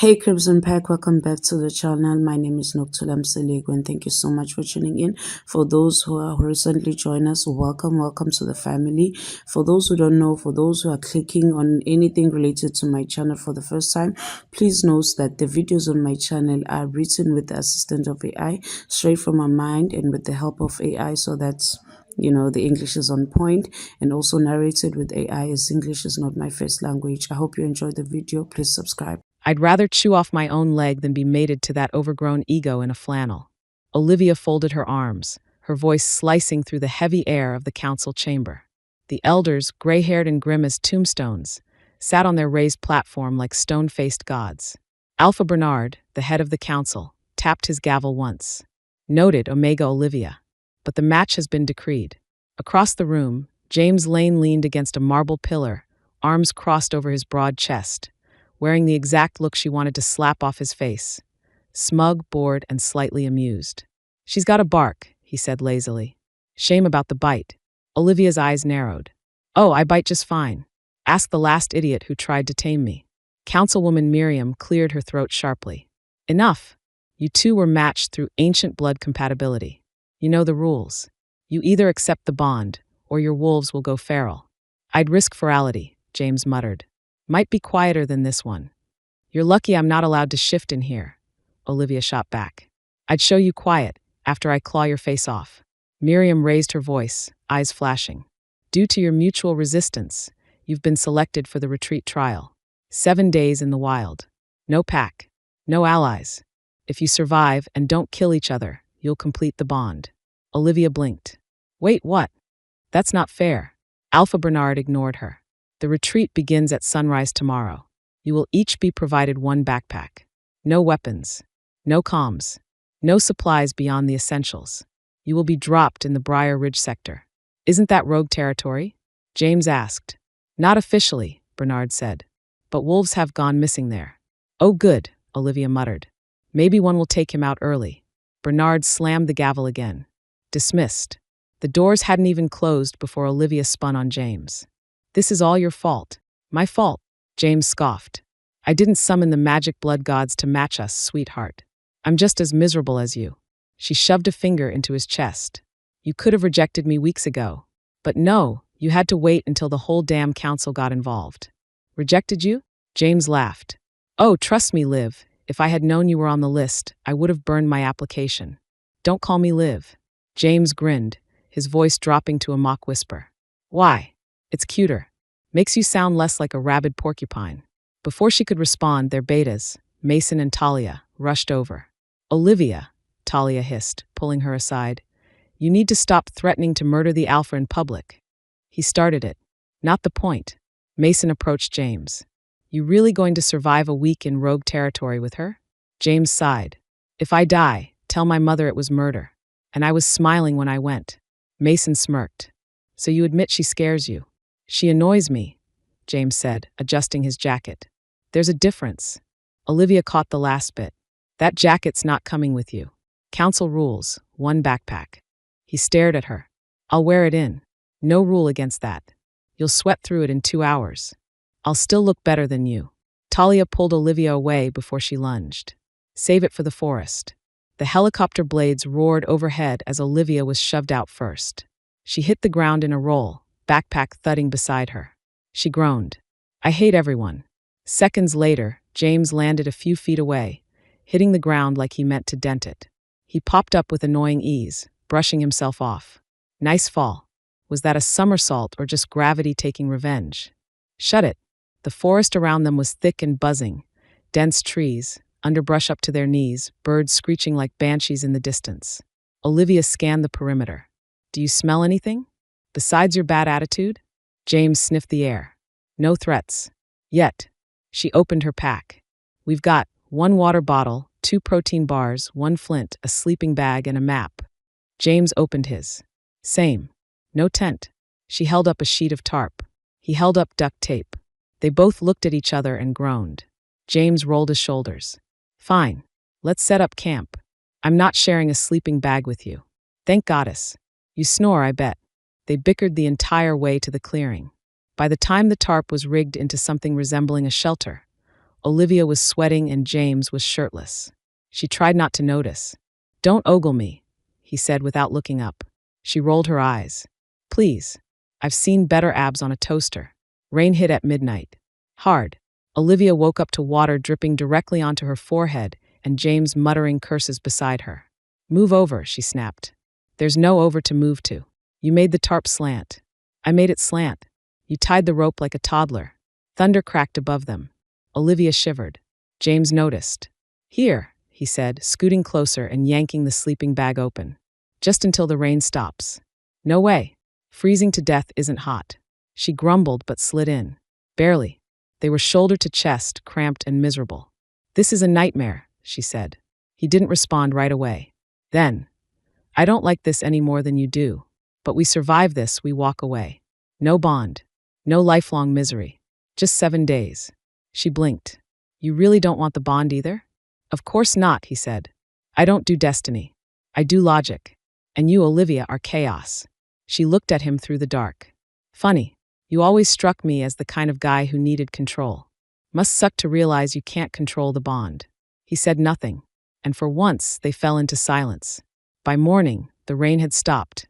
Hey Crimson Pack, welcome back to the channel. My name is Noktulam Selego and thank you so much for tuning in. For those who are recently joined us, welcome to the family. For those who don't know, for those who are clicking on anything related to my channel for the first time, please note that the videos on my channel are written with the assistance of AI, straight from my mind and with the help of AI, so that the English is on point, and also narrated with AI, as English is not my first language. I hope you enjoyed the video. Please subscribe. I'd rather chew off my own leg than be mated to that overgrown ego in a flannel. Olivia folded her arms, her voice slicing through the heavy air of the council chamber. The elders, gray-haired and grim as tombstones, sat on their raised platform like stone-faced gods. Alpha Bernard, the head of the council, tapped his gavel once. Noted, Omega Olivia. But the match has been decreed. Across the room, James Lane leaned against a marble pillar, arms crossed over his broad chest, wearing the exact look she wanted to slap off his face. Smug, bored, and slightly amused. "She's got a bark," he said lazily. "Shame about the bite." Olivia's eyes narrowed. "Oh, I bite just fine. Ask the last idiot who tried to tame me." Councilwoman Miriam cleared her throat sharply. "Enough. You two were matched through ancient blood compatibility. You know the rules. You either accept the bond, or your wolves will go feral." "I'd risk ferality," James muttered. "Might be quieter than this one." "You're lucky I'm not allowed to shift in here," Olivia shot back. "I'd show you quiet, after I claw your face off." Miriam raised her voice, eyes flashing. "Due to your mutual resistance, you've been selected for the retreat trial. 7 days in the wild. No pack. No allies. If you survive and don't kill each other, you'll complete the bond." Olivia blinked. "Wait, what? That's not fair." Alpha Bernard ignored her. "The retreat begins at sunrise tomorrow. You will each be provided one backpack. No weapons. No comms. No supplies beyond the essentials. You will be dropped in the Briar Ridge sector." "Isn't that rogue territory?" James asked. "Not officially," Bernard said. "But wolves have gone missing there." "Oh good," Olivia muttered. "Maybe one will take him out early." Bernard slammed the gavel again. "Dismissed." The doors hadn't even closed before Olivia spun on James. "This is all your fault." "My fault," James scoffed. "I didn't summon the magic blood gods to match us, sweetheart. I'm just as miserable as you." She shoved a finger into his chest. "You could have rejected me weeks ago. But no, you had to wait until the whole damn council got involved." "Rejected you?" James laughed. "Oh, trust me, Liv. If I had known you were on the list, I would have burned my application." "Don't call me Liv." James grinned, his voice dropping to a mock whisper. "Why? It's cuter. Makes you sound less like a rabid porcupine." Before she could respond, their betas, Mason and Talia, rushed over. "Olivia," Talia hissed, pulling her aside, "you need to stop threatening to murder the Alpha in public." "He started it. Not the point." Mason approached James. "You really going to survive a week in rogue territory with her?" James sighed. "If I die, tell my mother it was murder. And I was smiling when I went." Mason smirked. "So you admit she scares you?" "She annoys me," James said, adjusting his jacket. "There's a difference." Olivia caught the last bit. "That jacket's not coming with you. Council rules, one backpack." He stared at her. "I'll wear it in. No rule against that. You'll sweat through it in 2 hours. I'll still look better than you." Talia pulled Olivia away before she lunged. "Save it for the forest." The helicopter blades roared overhead as Olivia was shoved out first. She hit the ground in a roll, backpack thudding beside her. She groaned. "I hate everyone." Seconds later, James landed a few feet away, hitting the ground like he meant to dent it. He popped up with annoying ease, brushing himself off. "Nice fall. Was that a somersault or just gravity taking revenge?" "Shut it." The forest around them was thick and buzzing. Dense trees, underbrush up to their knees, birds screeching like banshees in the distance. Olivia scanned the perimeter. "Do you smell anything? Besides your bad attitude?" James sniffed the air. "No threats. Yet." She opened her pack. "We've got 1 water bottle, 2 protein bars, 1 flint, a sleeping bag, and a map." James opened his. "Same. No tent." She held up a sheet of tarp. He held up duct tape. They both looked at each other and groaned. James rolled his shoulders. "Fine. Let's set up camp. I'm not sharing a sleeping bag with you." "Thank goddess. You snore, I bet." They bickered the entire way to the clearing. By the time the tarp was rigged into something resembling a shelter, Olivia was sweating and James was shirtless. She tried not to notice. "Don't ogle me," he said without looking up. She rolled her eyes. "Please. I've seen better abs on a toaster." Rain hit at midnight. Hard. Olivia woke up to water dripping directly onto her forehead and James muttering curses beside her. "Move over," she snapped. "There's no over to move to. You made the tarp slant." "I made it slant. You tied the rope like a toddler." Thunder cracked above them. Olivia shivered. James noticed. "Here," he said, scooting closer and yanking the sleeping bag open. "Just until the rain stops." "No way. Freezing to death isn't hot." She grumbled but slid in. Barely. They were shoulder to chest, cramped and miserable. "This is a nightmare," she said. He didn't respond right away. Then, "I don't like this any more than you do. But we survive this, we walk away. No bond. No lifelong misery. Just 7 days." She blinked. "You really don't want the bond either?" "Of course not," he said. "I don't do destiny. I do logic. And you, Olivia, are chaos." She looked at him through the dark. "Funny. You always struck me as the kind of guy who needed control. Must suck to realize you can't control the bond." He said nothing, and for once they fell into silence. By morning, the rain had stopped,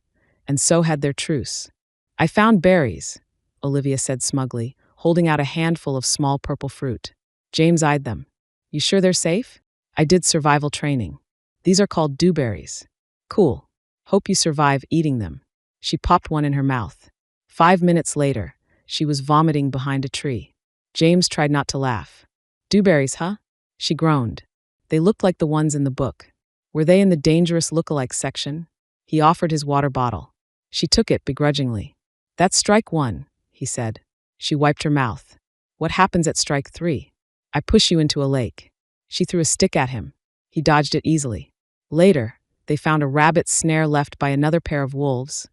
and so had their truce. "I found berries," Olivia said smugly, holding out a handful of small purple fruit. James eyed them. "You sure they're safe?" "I did survival training. These are called dewberries." "Cool. Hope you survive eating them." She popped one in her mouth. 5 minutes later, she was vomiting behind a tree. James tried not to laugh. "Dewberries, huh?" She groaned. "They looked like the ones in the book. Were they in the dangerous look-alike section?" He offered his water bottle. She took it begrudgingly. "That's strike 1, he said. She wiped her mouth. "What happens at strike 3? I push you into a lake." She threw a stick at him. He dodged it easily. Later, they found a rabbit snare left by another pair of wolves,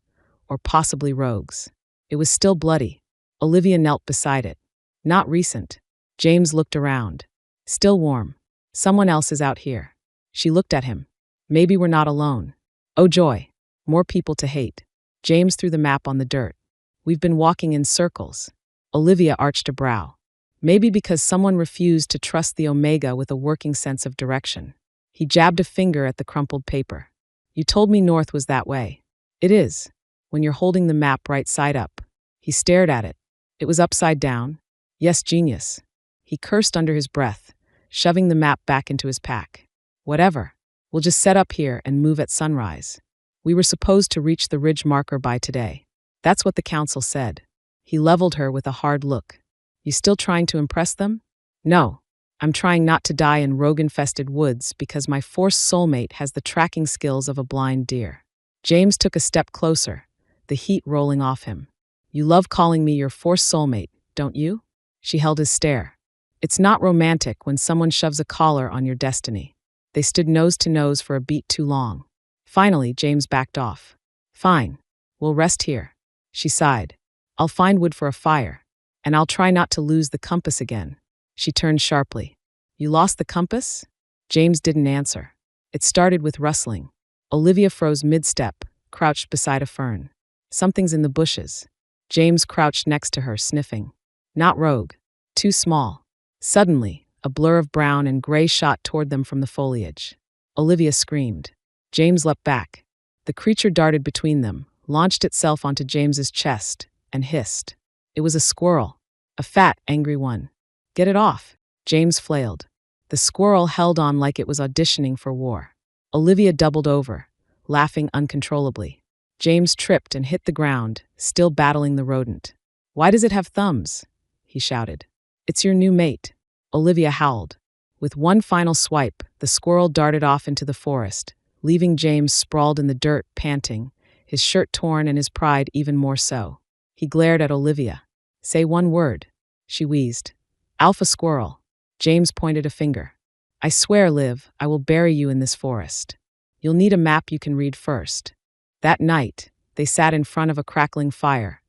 or possibly rogues. It was still bloody. Olivia knelt beside it. "Not recent." James looked around. "Still warm. Someone else is out here." She looked at him. "Maybe we're not alone." Oh joy. More people to hate. James threw the map on the dirt. "We've been walking in circles." Olivia arched a brow. Maybe because someone refused to trust the Omega with a working sense of direction. He jabbed a finger at the crumpled paper. "You told me north was that way." "It is, when you're holding the map right side up." He stared at it. "It was upside down." "Yes, genius." He cursed under his breath, shoving the map back into his pack. "Whatever. We'll just set up here and move at sunrise. We were supposed to reach the ridge marker by today. That's what the council said." He leveled her with a hard look. "You still trying to impress them?" "No. I'm trying not to die in rogue-infested woods because my forced soulmate has the tracking skills of a blind deer." James took a step closer, the heat rolling off him. "You love calling me your forced soulmate, don't you?" She held his stare. "It's not romantic when someone shoves a collar on your destiny." They stood nose to nose for a beat too long. Finally, James backed off. "Fine. We'll rest here." She sighed. "I'll find wood for a fire, and I'll try not to lose the compass again." She turned sharply. "You lost the compass?" James didn't answer. It started with rustling. Olivia froze mid-step, crouched beside a fern. "Something's in the bushes." James crouched next to her, sniffing. "Not rogue. Too small." Suddenly, a blur of brown and gray shot toward them from the foliage. Olivia screamed. James leapt back. The creature darted between them, launched itself onto James's chest, and hissed. It was a squirrel. A fat, angry one. "Get it off!" James flailed. The squirrel held on like it was auditioning for war. Olivia doubled over, laughing uncontrollably. James tripped and hit the ground, still battling the rodent. "Why does it have thumbs?" he shouted. "It's your new mate." Olivia howled. With one final swipe, the squirrel darted off into the forest, leaving James sprawled in the dirt, panting, his shirt torn and his pride even more so. He glared at Olivia. "Say one word," she wheezed. "Alpha squirrel." James pointed a finger. "I swear, Liv, I will bury you in this forest. You'll need a map you can read first." That night, they sat in front of a crackling fire,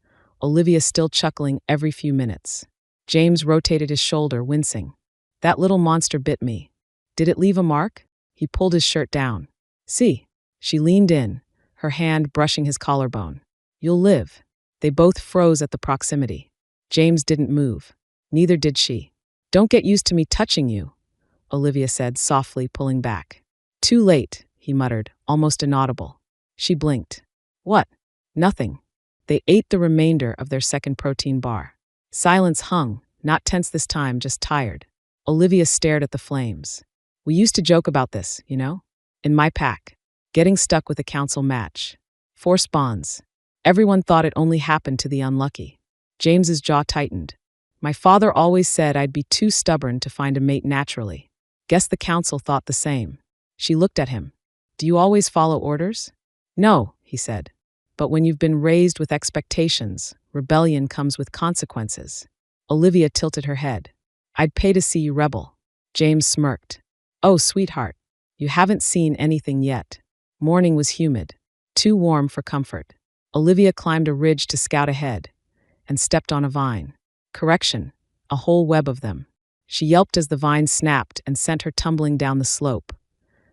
Olivia still chuckling every few minutes. James rotated his shoulder, wincing. "That little monster bit me. Did it leave a mark?" He pulled his shirt down. "See." She leaned in, her hand brushing his collarbone. "You'll live." They both froze at the proximity. James didn't move. Neither did she. Don't get used to me touching you, Olivia said, softly pulling back. Too late, he muttered, almost inaudible. She blinked. What? Nothing. They ate the remainder of their second protein bar. Silence hung, not tense this time, just tired. Olivia stared at the flames. We used to joke about this, you know? In my pack. Getting stuck with a council match. Forced bonds. Everyone thought it only happened to the unlucky. James's jaw tightened. My father always said I'd be too stubborn to find a mate naturally. Guess the council thought the same. She looked at him. Do you always follow orders? No, he said. But when you've been raised with expectations, rebellion comes with consequences. Olivia tilted her head. I'd pay to see you rebel. James smirked. Oh, sweetheart, you haven't seen anything yet. Morning was humid, too warm for comfort. Olivia climbed a ridge to scout ahead and stepped on a vine. Correction, a whole web of them. She yelped as the vine snapped and sent her tumbling down the slope,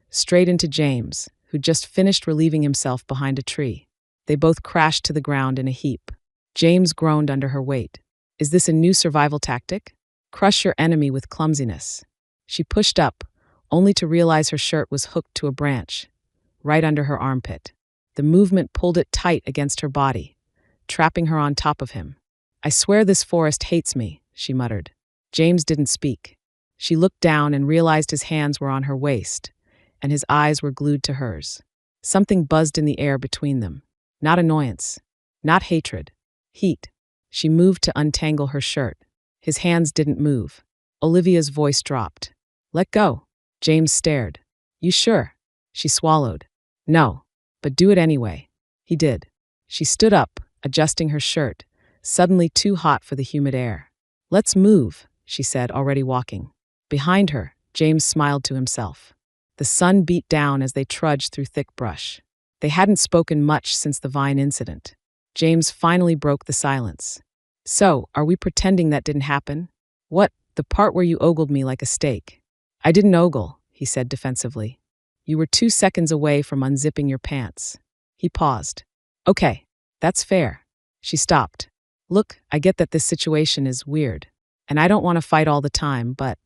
straight into James, who'd just finished relieving himself behind a tree. They both crashed to the ground in a heap. James groaned under her weight. Is this a new survival tactic? Crush your enemy with clumsiness. She pushed up, only to realize her shirt was hooked to a branch, right under her armpit. The movement pulled it tight against her body, trapping her on top of him. I swear this forest hates me, she muttered. James didn't speak. She looked down and realized his hands were on her waist, and his eyes were glued to hers. Something buzzed in the air between them. Not annoyance, not hatred, heat. She moved to untangle her shirt. His hands didn't move. Olivia's voice dropped. Let go. James stared. You sure? She swallowed. No, but do it anyway. He did. She stood up, adjusting her shirt, suddenly too hot for the humid air. Let's move, she said, already walking. Behind her, James smiled to himself. The sun beat down as they trudged through thick brush. They hadn't spoken much since the vine incident. James finally broke the silence. So, are we pretending that didn't happen? What, the part where you ogled me like a steak? I didn't ogle, he said defensively. You were 2 seconds away from unzipping your pants. He paused. Okay, that's fair. She stopped. Look, I get that this situation is weird, and I don't want to fight all the time, but...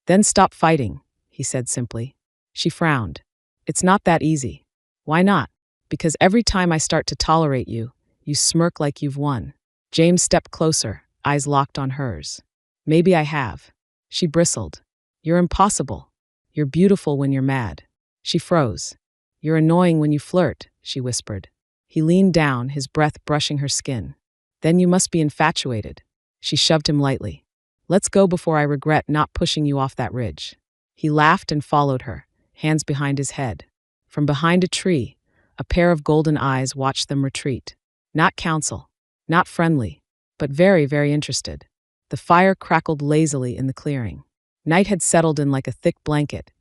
Then stop fighting, he said simply. She frowned. It's not that easy. Why not? Because every time I start to tolerate you, you smirk like you've won. James stepped closer, eyes locked on hers. Maybe I have. She bristled. You're impossible. You're beautiful when you're mad. She froze. You're annoying when you flirt, she whispered. He leaned down, his breath brushing her skin. Then you must be infatuated. She shoved him lightly. Let's go before I regret not pushing you off that ridge. He laughed and followed her, hands behind his head. From behind a tree, a pair of golden eyes watched them retreat. Not counsel, not friendly, but very, very interested. The fire crackled lazily in the clearing. Night had settled in like a thick blanket,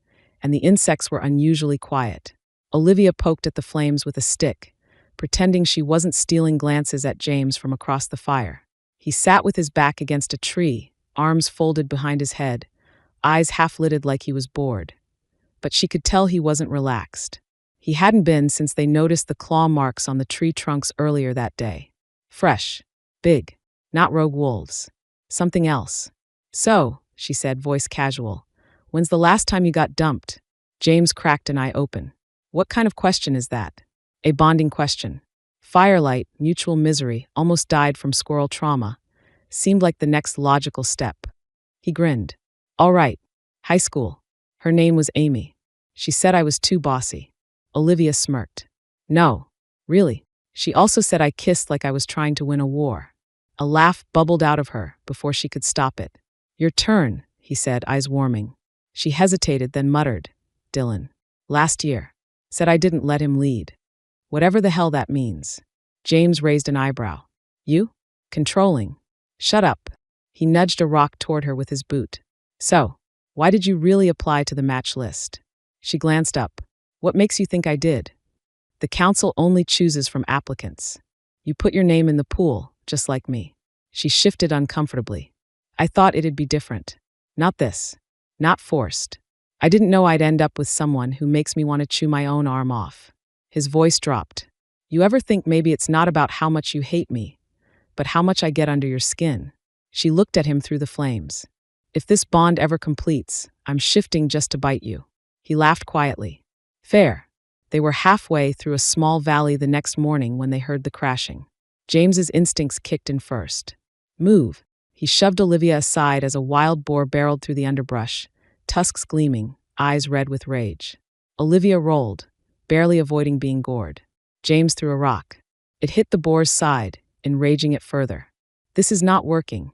and the insects were unusually quiet. Olivia poked at the flames with a stick, pretending she wasn't stealing glances at James from across the fire. He sat with his back against a tree, arms folded behind his head, eyes half-lidded like he was bored. But she could tell he wasn't relaxed. He hadn't been since they noticed the claw marks on the tree trunks earlier that day. Fresh, big, not rogue wolves. Something else. So, she said, voice casual, when's the last time you got dumped? James cracked an eye open. What kind of question is that? A bonding question. Firelight, mutual misery, almost died from squirrel trauma, seemed like the next logical step. He grinned. All right. High school. Her name was Amy. She said I was too bossy. Olivia smirked. No, really. She also said I kissed like I was trying to win a war. A laugh bubbled out of her before she could stop it. Your turn, he said, eyes warming. She hesitated, then muttered. Dylan. Last year. Said I didn't let him lead. Whatever the hell that means. James raised an eyebrow. You? Controlling. Shut up. He nudged a rock toward her with his boot. So, why did you really apply to the match list? She glanced up. What makes you think I did? The council only chooses from applicants. You put your name in the pool, just like me. She shifted uncomfortably. I thought it'd be different. Not this. Not forced. I didn't know I'd end up with someone who makes me want to chew my own arm off. His voice dropped. You ever think maybe it's not about how much you hate me, but how much I get under your skin? She looked at him through the flames. If this bond ever completes, I'm shifting just to bite you. He laughed quietly. Fair. They were halfway through a small valley the next morning when they heard the crashing. James's instincts kicked in first. Move. He shoved Olivia aside as a wild boar barreled through the underbrush, tusks gleaming, eyes red with rage. Olivia rolled, barely avoiding being gored. James threw a rock. It hit the boar's side, enraging it further. This is not working,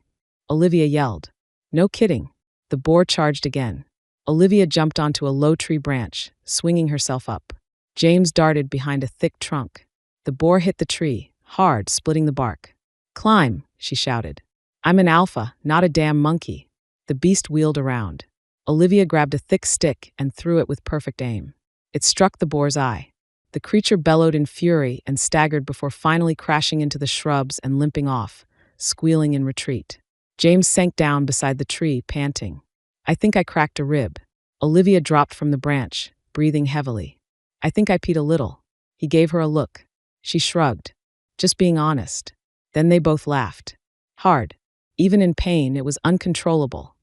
Olivia yelled. No kidding. The boar charged again. Olivia jumped onto a low tree branch, swinging herself up. James darted behind a thick trunk. The boar hit the tree, hard, splitting the bark. Climb, she shouted. I'm an alpha, not a damn monkey. The beast wheeled around. Olivia grabbed a thick stick and threw it with perfect aim. It struck the boar's eye. The creature bellowed in fury and staggered before finally crashing into the shrubs and limping off, squealing in retreat. James sank down beside the tree, panting. I think I cracked a rib. Olivia dropped from the branch, breathing heavily. I think I peed a little. He gave her a look. She shrugged. Just being honest. Then they both laughed. Hard. Even in pain, it was uncontrollable.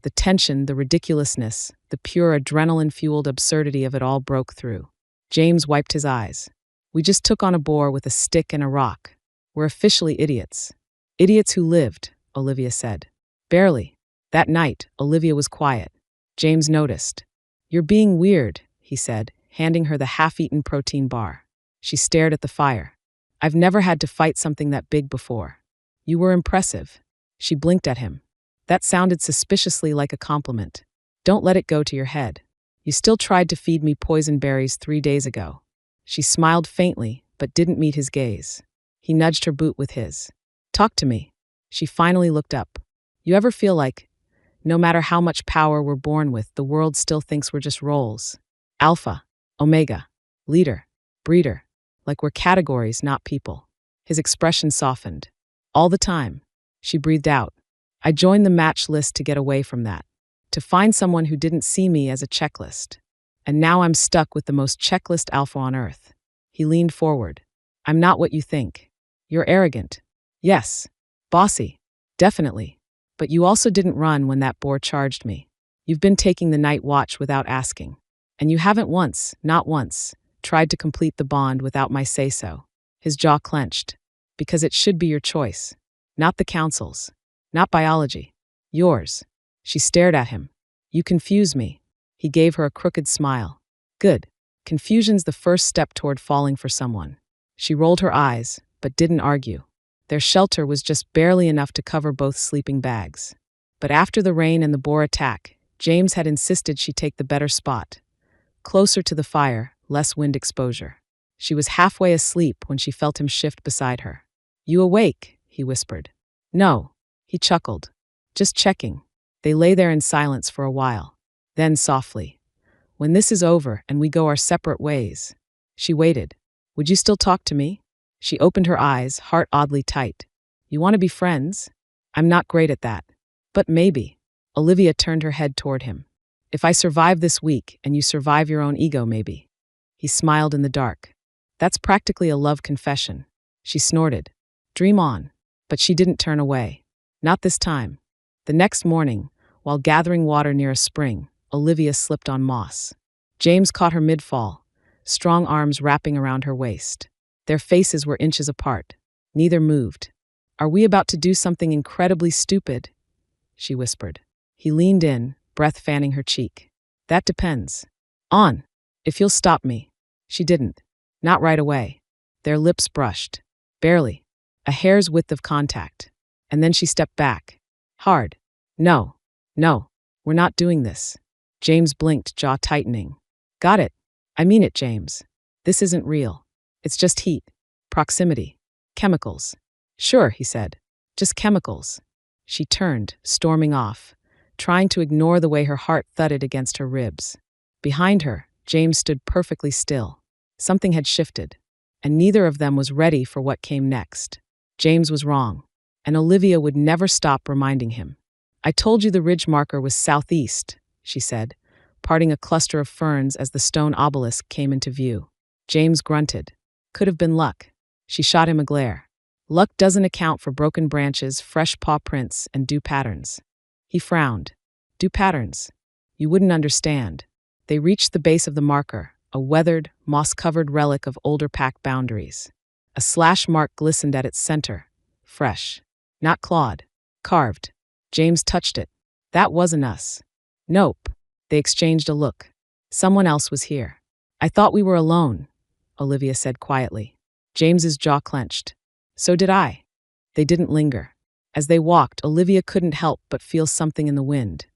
The tension, the ridiculousness, the pure adrenaline-fueled absurdity of it all broke through. James wiped his eyes. We just took on a boar with a stick and a rock. We're officially idiots. Idiots who lived, Olivia said. Barely. That night, Olivia was quiet. James noticed. You're being weird, he said, handing her the half-eaten protein bar. She stared at the fire. I've never had to fight something that big before. You were impressive. She blinked at him. That sounded suspiciously like a compliment. Don't let it go to your head. You still tried to feed me poison berries 3 days ago. She smiled faintly, but didn't meet his gaze. He nudged her boot with his. Talk to me. She finally looked up. You ever feel like, no matter how much power we're born with, the world still thinks we're just roles? Alpha, Omega, leader, breeder. Like we're categories, not people. His expression softened. All the time. She breathed out. I joined the match list to get away from that. To find someone who didn't see me as a checklist. And now I'm stuck with the most checklist alpha on earth. He leaned forward. I'm not what you think. You're arrogant. Yes. Bossy. Definitely. But you also didn't run when that boar charged me. You've been taking the night watch without asking. And you haven't once, not once, tried to complete the bond without my say-so. His jaw clenched. Because it should be your choice. Not the council's. Not biology. Yours. She stared at him. You confuse me. He gave her a crooked smile. Good. Confusion's the first step toward falling for someone. She rolled her eyes, but didn't argue. Their shelter was just barely enough to cover both sleeping bags. But after the rain and the boar attack, James had insisted she take the better spot. Closer to the fire, less wind exposure. She was halfway asleep when she felt him shift beside her. You awake? He whispered. No. He chuckled. Just checking. They lay there in silence for a while. Then softly. When this is over and we go our separate ways. She waited. Would you still talk to me? She opened her eyes, heart oddly tight. You want to be friends? I'm not great at that. But maybe. Olivia turned her head toward him. If I survive this week and you survive your own ego, maybe. He smiled in the dark. That's practically a love confession. She snorted. Dream on. But she didn't turn away. Not this time. The next morning, while gathering water near a spring, Olivia slipped on moss. James caught her mid-fall, strong arms wrapping around her waist. Their faces were inches apart. Neither moved. Are we about to do something incredibly stupid? She whispered. He leaned in, breath fanning her cheek. That depends. On. If you'll stop me. She didn't. Not right away. Their lips brushed. Barely. A hair's width of contact. And then she stepped back. Hard. No. No. We're not doing this. James blinked, jaw tightening. Got it. I mean it, James. This isn't real. It's just heat. Proximity. Chemicals. Sure, he said. Just chemicals. She turned, storming off, trying to ignore the way her heart thudded against her ribs. Behind her, James stood perfectly still. Something had shifted, and neither of them was ready for what came next. James was wrong, and Olivia would never stop reminding him. I told you the ridge marker was southeast, she said, parting a cluster of ferns as the stone obelisk came into view. James grunted. Could have been luck. She shot him a glare. Luck doesn't account for broken branches, fresh paw prints, and dew patterns. He frowned. Do patterns. You wouldn't understand. They reached the base of the marker, a weathered, moss-covered relic of older pack boundaries. A slash mark glistened at its center. Fresh. Not clawed. Carved. James touched it. That wasn't us. Nope. They exchanged a look. Someone else was here. I thought we were alone, Olivia said quietly. James's jaw clenched. So did I. They didn't linger. As they walked, Olivia couldn't help but feel something in the wind.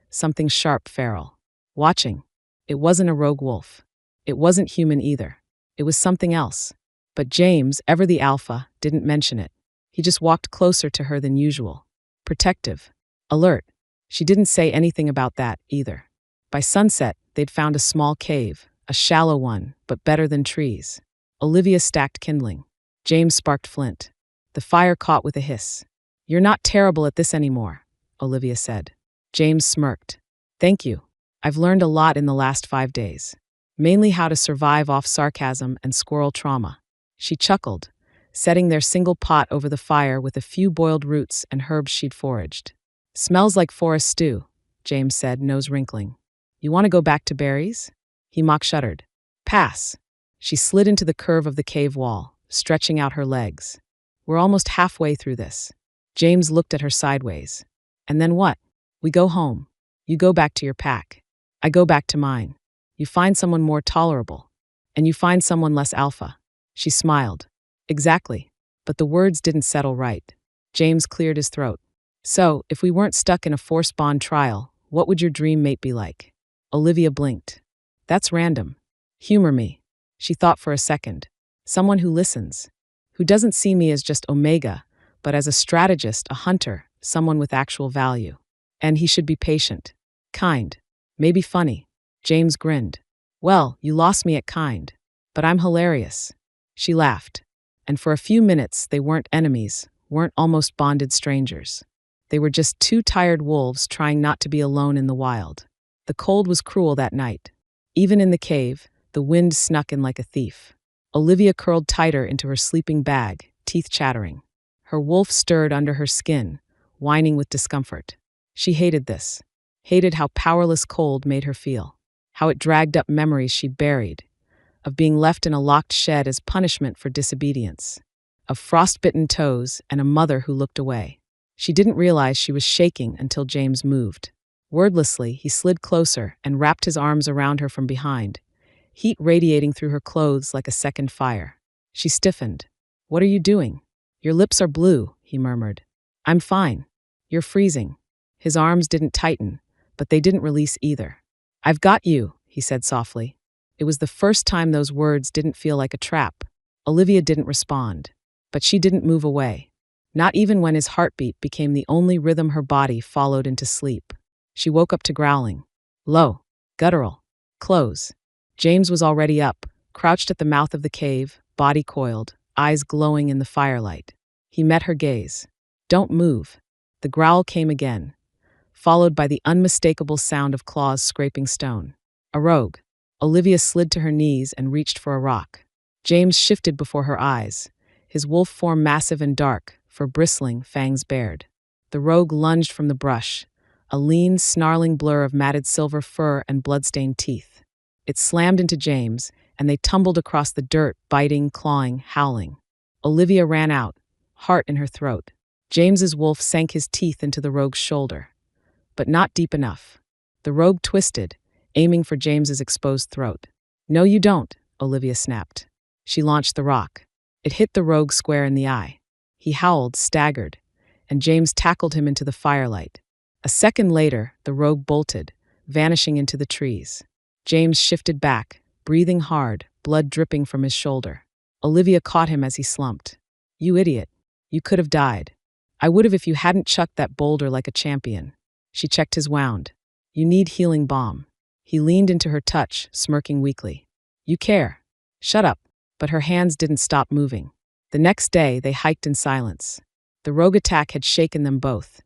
Something sharp, feral. Watching. It wasn't a rogue wolf. It wasn't human either. It was something else. But James, ever the alpha, didn't mention it. He just walked closer to her than usual. Protective. Alert. She didn't say anything about that, either. By sunset, they'd found a small cave, a shallow one, but better than trees. Olivia stacked kindling. James sparked flint. The fire caught with a hiss. You're not terrible at this anymore, Olivia said. James smirked. Thank you. I've learned a lot in the last 5 days. Mainly how to survive off sarcasm and squirrel trauma. She chuckled, setting their single pot over the fire with a few boiled roots and herbs she'd foraged. Smells like forest stew, James said, nose wrinkling. You want to go back to berries? He mock-shuddered. Pass. She slid into the curve of the cave wall, stretching out her legs. We're almost halfway through this. James looked at her sideways. And then what? We go home. You go back to your pack. I go back to mine. You find someone more tolerable. And you find someone less alpha. She smiled. Exactly. But the words didn't settle right. James cleared his throat. So, if we weren't stuck in a forced bond trial, what would your dream mate be like? Olivia blinked. That's random. Humor me. She thought for a second. Someone who listens. Who doesn't see me as just Omega, but as a strategist, a hunter, someone with actual value. And he should be patient. Kind. Maybe funny. James grinned. Well, you lost me at kind. But I'm hilarious. She laughed. And for a few minutes, they weren't enemies, weren't almost bonded strangers. They were just two tired wolves trying not to be alone in the wild. The cold was cruel that night. Even in the cave, the wind snuck in like a thief. Olivia curled tighter into her sleeping bag, teeth chattering. Her wolf stirred under her skin, whining with discomfort. She hated this. Hated how powerless cold made her feel. How it dragged up memories she'd buried. Of being left in a locked shed as punishment for disobedience. Of frostbitten toes and a mother who looked away. She didn't realize she was shaking until James moved. Wordlessly, he slid closer and wrapped his arms around her from behind, heat radiating through her clothes like a second fire. She stiffened. What are you doing? Your lips are blue, he murmured. I'm fine. You're freezing. His arms didn't tighten, but they didn't release either. I've got you, he said softly. It was the first time those words didn't feel like a trap. Olivia didn't respond, but she didn't move away. Not even when his heartbeat became the only rhythm her body followed into sleep. She woke up to growling. Low. Guttural. Close. James was already up, crouched at the mouth of the cave, body coiled, eyes glowing in the firelight. He met her gaze. Don't move. The growl came again, followed by the unmistakable sound of claws scraping stone. A rogue. Olivia slid to her knees and reached for a rock. James shifted before her eyes, his wolf form massive and dark, for bristling, fangs bared. The rogue lunged from the brush, a lean, snarling blur of matted silver fur and blood-stained teeth. It slammed into James, and they tumbled across the dirt, biting, clawing, howling. Olivia ran out, heart in her throat. James's wolf sank his teeth into the rogue's shoulder. But not deep enough. The rogue twisted, aiming for James's exposed throat. No, you don't, Olivia snapped. She launched the rock. It hit the rogue square in the eye. He howled, staggered, and James tackled him into the firelight. A second later, the rogue bolted, vanishing into the trees. James shifted back, breathing hard, blood dripping from his shoulder. Olivia caught him as he slumped. You idiot. You could have died. I would have if you hadn't chucked that boulder like a champion. She checked his wound. You need healing balm. He leaned into her touch, smirking weakly. You care. Shut up. But her hands didn't stop moving. The next day, they hiked in silence. The rogue attack had shaken them both,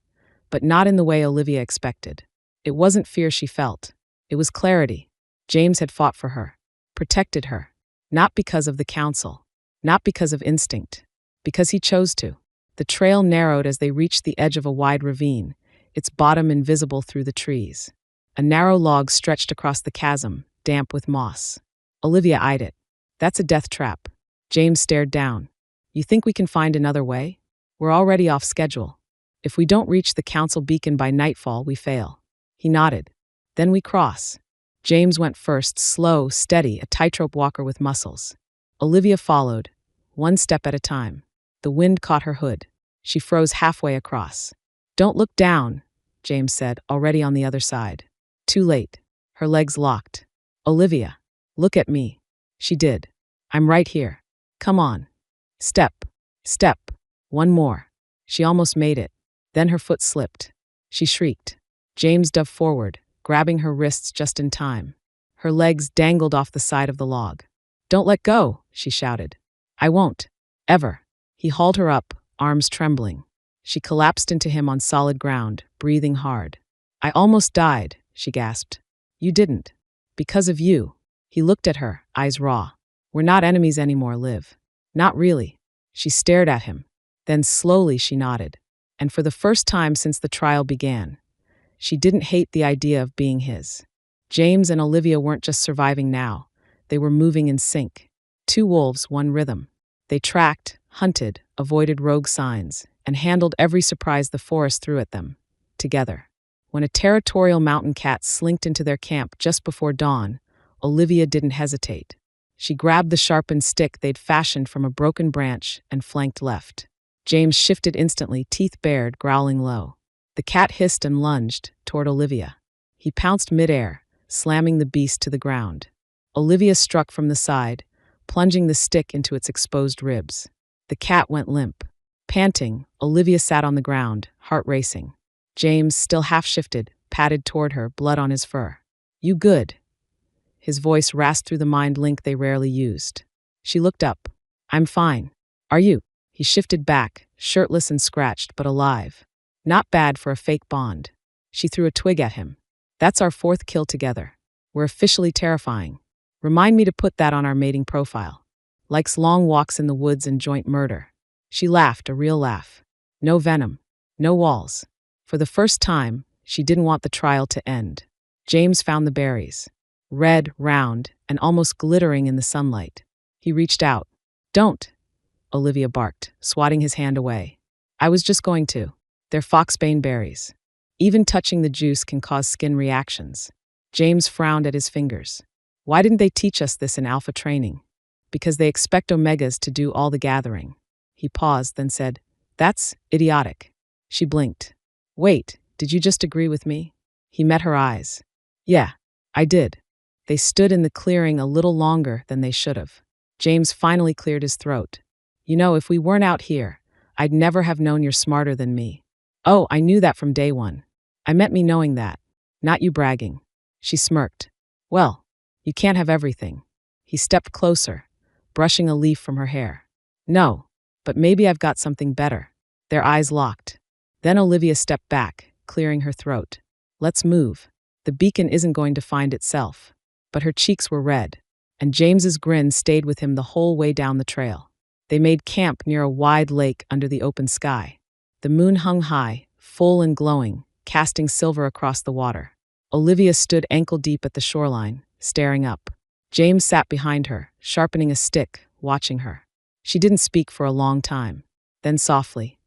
but not in the way Olivia expected. It wasn't fear she felt. It was clarity. James had fought for her, protected her, not because of the council, not because of instinct, because he chose to. The trail narrowed as they reached the edge of a wide ravine, its bottom invisible through the trees. A narrow log stretched across the chasm, damp with moss. Olivia eyed it. That's a death trap. James stared down. You think we can find another way? We're already off schedule. If we don't reach the council beacon by nightfall, we fail. He nodded. Then we cross. James went first, slow, steady, a tightrope walker with muscles. Olivia followed, one step at a time. The wind caught her hood. She froze halfway across. Don't look down, James said, already on the other side. Too late. Her legs locked. Olivia, look at me. She did. I'm right here. Come on. Step. Step. One more. She almost made it. Then her foot slipped. She shrieked. James dove forward, grabbing her wrists just in time. Her legs dangled off the side of the log. Don't let go, she shouted. I won't. Ever. He hauled her up, arms trembling. She collapsed into him on solid ground, breathing hard. I almost died, she gasped. You didn't. Because of you. He looked at her, eyes raw. We're not enemies anymore, Liv. Not really. She stared at him. Then slowly she nodded. And for the first time since the trial began, she didn't hate the idea of being his. James and Olivia weren't just surviving now. They were moving in sync. Two wolves, one rhythm. They tracked, hunted, avoided rogue signs, and handled every surprise the forest threw at them, together. When a territorial mountain cat slinked into their camp just before dawn, Olivia didn't hesitate. She grabbed the sharpened stick they'd fashioned from a broken branch and flanked left. James shifted instantly, teeth bared, growling low. The cat hissed and lunged toward Olivia. He pounced midair, slamming the beast to the ground. Olivia struck from the side, plunging the stick into its exposed ribs. The cat went limp. Panting, Olivia sat on the ground, heart racing. James, still half-shifted, padded toward her, blood on his fur. You good? His voice rasped through the mind link they rarely used. She looked up. I'm fine. Are you? He shifted back, shirtless and scratched, but alive. Not bad for a fake bond. She threw a twig at him. That's our fourth kill together. We're officially terrifying. Remind me to put that on our mating profile. Likes long walks in the woods and joint murder. She laughed, a real laugh. No venom. No walls. For the first time, she didn't want the trial to end. James found the berries. Red, round, and almost glittering in the sunlight. He reached out. Don't, Olivia barked, swatting his hand away. I was just going to. They're foxbane berries. Even touching the juice can cause skin reactions. James frowned at his fingers. Why didn't they teach us this in alpha training? Because they expect omegas to do all the gathering. He paused, then said, That's idiotic. She blinked. Wait, did you just agree with me? He met her eyes. Yeah, I did. They stood in the clearing a little longer than they should have. James finally cleared his throat. You know, if we weren't out here, I'd never have known you're smarter than me. Oh, I knew that from day one. I meant me knowing that, not you bragging. She smirked. Well, you can't have everything. He stepped closer, brushing a leaf from her hair. No, but maybe I've got something better. Their eyes locked. Then Olivia stepped back, clearing her throat. Let's move. The beacon isn't going to find itself. But her cheeks were red, and James's grin stayed with him the whole way down the trail. They made camp near a wide lake under the open sky. The moon hung high, full and glowing, casting silver across the water. Olivia stood ankle-deep at the shoreline, staring up. James sat behind her, sharpening a stick, watching her. She didn't speak for a long time. Then softly,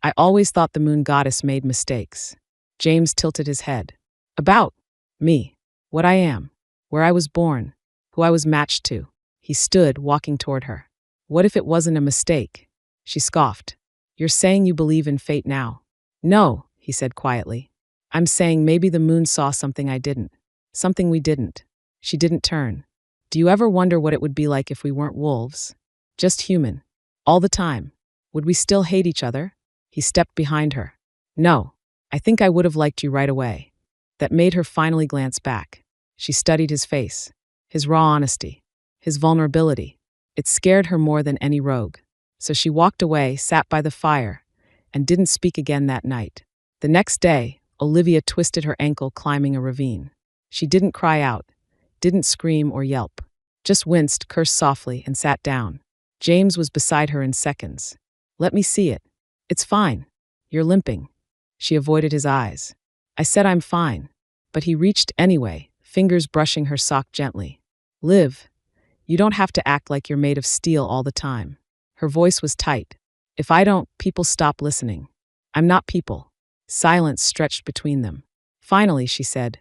I always thought the moon goddess made mistakes. James tilted his head. About me. What I am. Where I was born, who I was matched to. He stood, walking toward her. What if it wasn't a mistake? She scoffed. You're saying you believe in fate now? No, he said quietly. I'm saying maybe the moon saw something I didn't. Something we didn't. She didn't turn. Do you ever wonder what it would be like if we weren't wolves? Just human. All the time. Would we still hate each other? He stepped behind her. No, I think I would have liked you right away. That made her finally glance back. She studied his face, his raw honesty, his vulnerability. It scared her more than any rogue. So she walked away, sat by the fire, and didn't speak again that night. The next day, Olivia twisted her ankle climbing a ravine. She didn't cry out, didn't scream or yelp, just winced, cursed softly, and sat down. James was beside her in seconds. Let me see it. It's fine. You're limping. She avoided his eyes. I said I'm fine. But he reached anyway, fingers brushing her sock gently. Liv, you don't have to act like you're made of steel all the time. Her voice was tight. If I don't, people stop listening. I'm not people. Silence stretched between them. Finally, she said,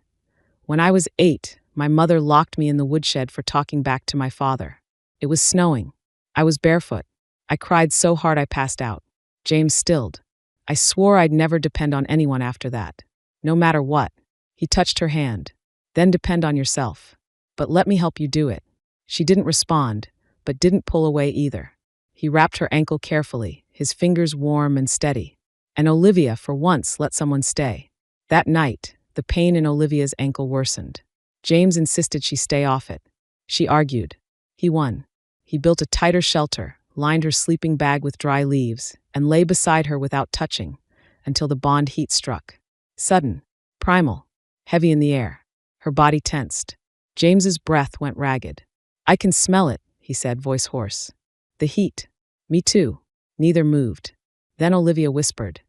when I was 8, my mother locked me in the woodshed for talking back to my father. It was snowing. I was barefoot. I cried so hard I passed out. James stilled. I swore I'd never depend on anyone after that. No matter what. He touched her hand. Then depend on yourself. But let me help you do it. She didn't respond, but didn't pull away either. He wrapped her ankle carefully, his fingers warm and steady. And Olivia, for once, let someone stay. That night, the pain in Olivia's ankle worsened. James insisted she stay off it. She argued. He won. He built a tighter shelter, lined her sleeping bag with dry leaves, and lay beside her without touching, until the bond heat struck. Sudden, primal, heavy in the air. Her body tensed. James's breath went ragged. I can smell it, he said, voice hoarse. The heat. Me too. Neither moved. Then Olivia whispered,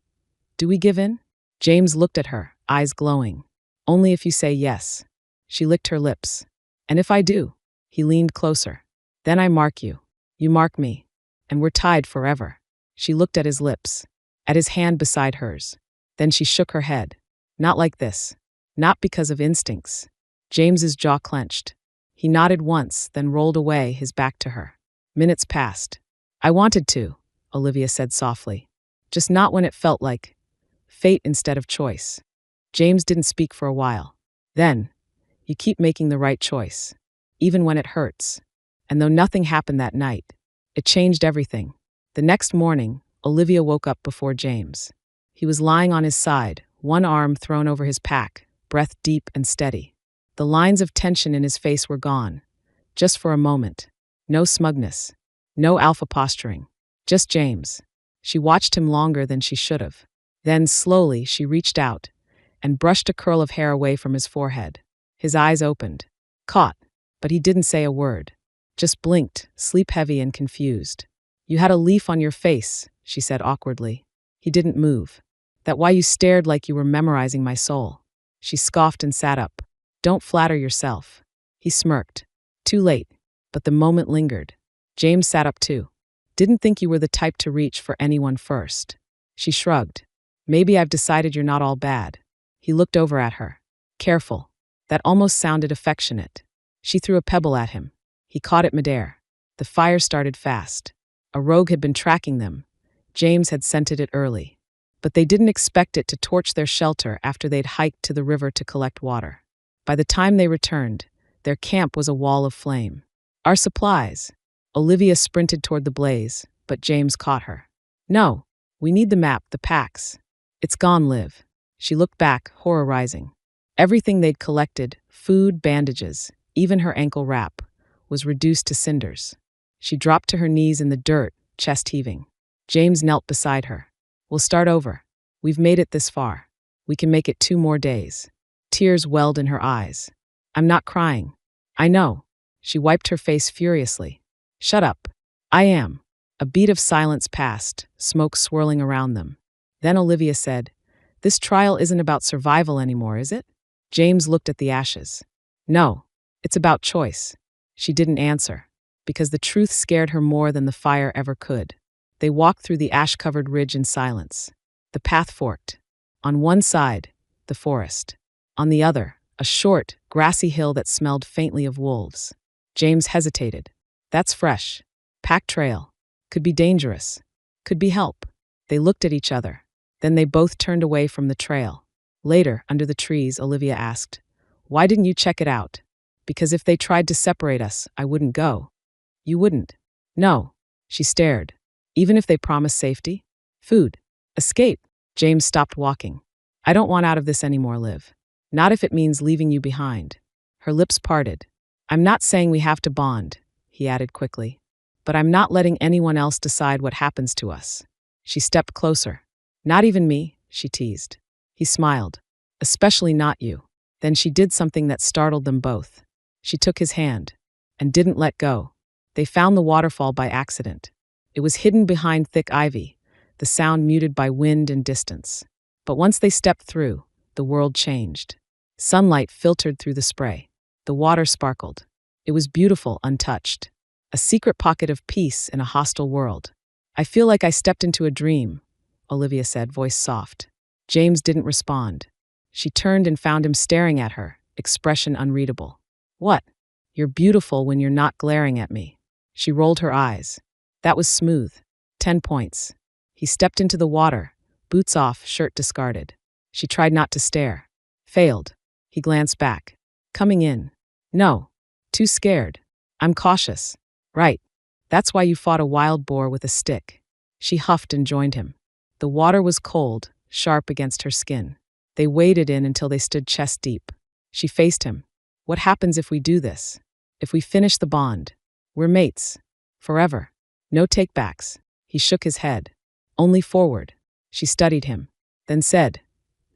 do we give in? James looked at her, eyes glowing. Only if you say yes. She licked her lips. And if I do? He leaned closer. Then I mark you. You mark me. And we're tied forever. She looked at his lips, at his hand beside hers. Then she shook her head. Not like this. Not because of instincts. James's jaw clenched. He nodded once, then rolled away, his back to her. Minutes passed. I wanted to, Olivia said softly. Just not when it felt like fate instead of choice. James didn't speak for a while. Then, you keep making the right choice, even when it hurts. And though nothing happened that night, it changed everything. The next morning, Olivia woke up before James. He was lying on his side, one arm thrown over his pack, breath deep and steady. The lines of tension in his face were gone. Just for a moment. No smugness. No alpha posturing. Just James. She watched him longer than she should have. Then, slowly, she reached out and brushed a curl of hair away from his forehead. His eyes opened. Caught. But he didn't say a word. Just blinked, sleep-heavy and confused. You had a leaf on your face, she said awkwardly. He didn't move. That why you stared like you were memorizing my soul? She scoffed and sat up. Don't flatter yourself. He smirked. Too late. But the moment lingered. James sat up too. Didn't think you were the type to reach for anyone first. She shrugged. Maybe I've decided you're not all bad. He looked over at her. Careful. That almost sounded affectionate. She threw a pebble at him. He caught it midair. The fire started fast. A rogue had been tracking them. James had scented it early. But they didn't expect it to torch their shelter after they'd hiked to the river to collect water. By the time they returned, their camp was a wall of flame. Our supplies. Olivia sprinted toward the blaze, but James caught her. No, we need the map, the packs. It's gone, Liv. She looked back, horror rising. Everything they'd collected, food, bandages, even her ankle wrap, was reduced to cinders. She dropped to her knees in the dirt, chest heaving. James knelt beside her. We'll start over. We've made it this far. We can make it 2 more days. Tears welled in her eyes. I'm not crying. I know. She wiped her face furiously. Shut up. I am. A beat of silence passed, smoke swirling around them. Then Olivia said, This trial isn't about survival anymore, is it? James looked at the ashes. No, it's about choice. She didn't answer, because the truth scared her more than the fire ever could. They walked through the ash-covered ridge in silence. The path forked. On one side, the forest. On the other, a short, grassy hill that smelled faintly of wolves. James hesitated. That's fresh. Pack trail. Could be dangerous. Could be help. They looked at each other. Then they both turned away from the trail. Later, under the trees, Olivia asked, Why didn't you check it out? Because if they tried to separate us, I wouldn't go. You wouldn't. No. She stared. Even if they promised safety? Food. Escape. James stopped walking. I don't want out of this anymore, Liv. Not if it means leaving you behind. Her lips parted. I'm not saying we have to bond, he added quickly. But I'm not letting anyone else decide what happens to us. She stepped closer. Not even me, she teased. He smiled. Especially not you. Then she did something that startled them both. She took his hand and didn't let go. They found the waterfall by accident. It was hidden behind thick ivy, the sound muted by wind and distance. But once they stepped through, the world changed. Sunlight filtered through the spray. The water sparkled. It was beautiful, untouched. A secret pocket of peace in a hostile world. I feel like I stepped into a dream, Olivia said, voice soft. James didn't respond. She turned and found him staring at her, expression unreadable. What? You're beautiful when you're not glaring at me. She rolled her eyes. That was smooth. 10 points. He stepped into the water, boots off, shirt discarded. She tried not to stare. Failed. He glanced back. Coming in. No. Too scared. I'm cautious. Right. That's why you fought a wild boar with a stick. She huffed and joined him. The water was cold, sharp against her skin. They waded in until they stood chest deep. She faced him. What happens if we do this? If we finish the bond? We're mates. Forever. No takebacks. He shook his head. Only forward. She studied him. Then said,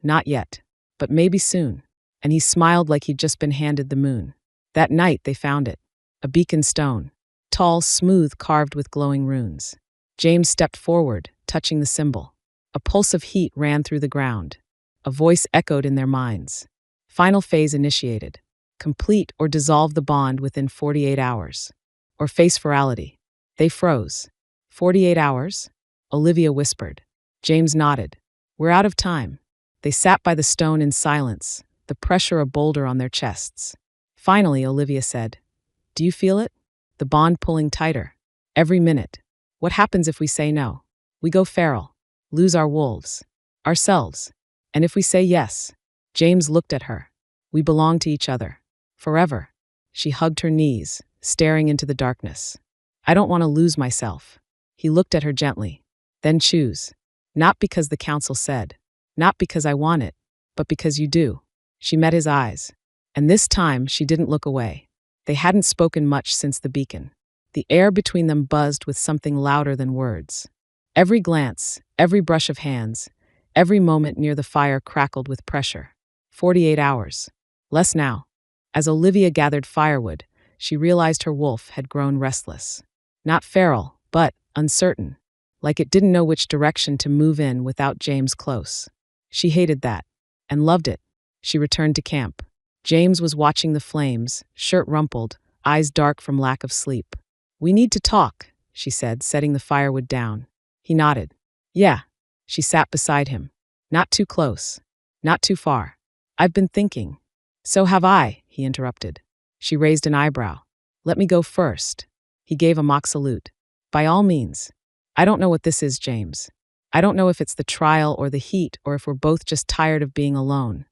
not yet. But maybe soon. And he smiled like he'd just been handed the moon. That night they found it. A beacon stone. Tall, smooth, carved with glowing runes. James stepped forward, touching the symbol. A pulse of heat ran through the ground. A voice echoed in their minds. Final phase initiated. Complete or dissolve the bond within 48 hours. Or face virality. They froze. 48 hours? Olivia whispered. James nodded. We're out of time. They sat by the stone in silence, the pressure a boulder on their chests. Finally, Olivia said, do you feel it? The bond pulling tighter. Every minute. What happens if we say no? We go feral. Lose our wolves. Ourselves. And if we say yes? James looked at her. We belong to each other. Forever. She hugged her knees, staring into the darkness. I don't want to lose myself. He looked at her gently. Then choose. Not because the council said. Not because I want it. But because you do. She met his eyes. And this time she didn't look away. They hadn't spoken much since the beacon. The air between them buzzed with something louder than words. Every glance, every brush of hands, every moment near the fire crackled with pressure. 48 hours. Less now. As Olivia gathered firewood, she realized her wolf had grown restless. Not feral, but uncertain. Like it didn't know which direction to move in without James close. She hated that. And loved it. She returned to camp. James was watching the flames, shirt rumpled, eyes dark from lack of sleep. We need to talk, she said, setting the firewood down. He nodded. Yeah. She sat beside him. Not too close. Not too far. I've been thinking. So have I, he interrupted. She raised an eyebrow. Let me go first. He gave a mock salute. By all means. I don't know what this is, James. I don't know if it's the trial or the heat or if we're both just tired of being alone.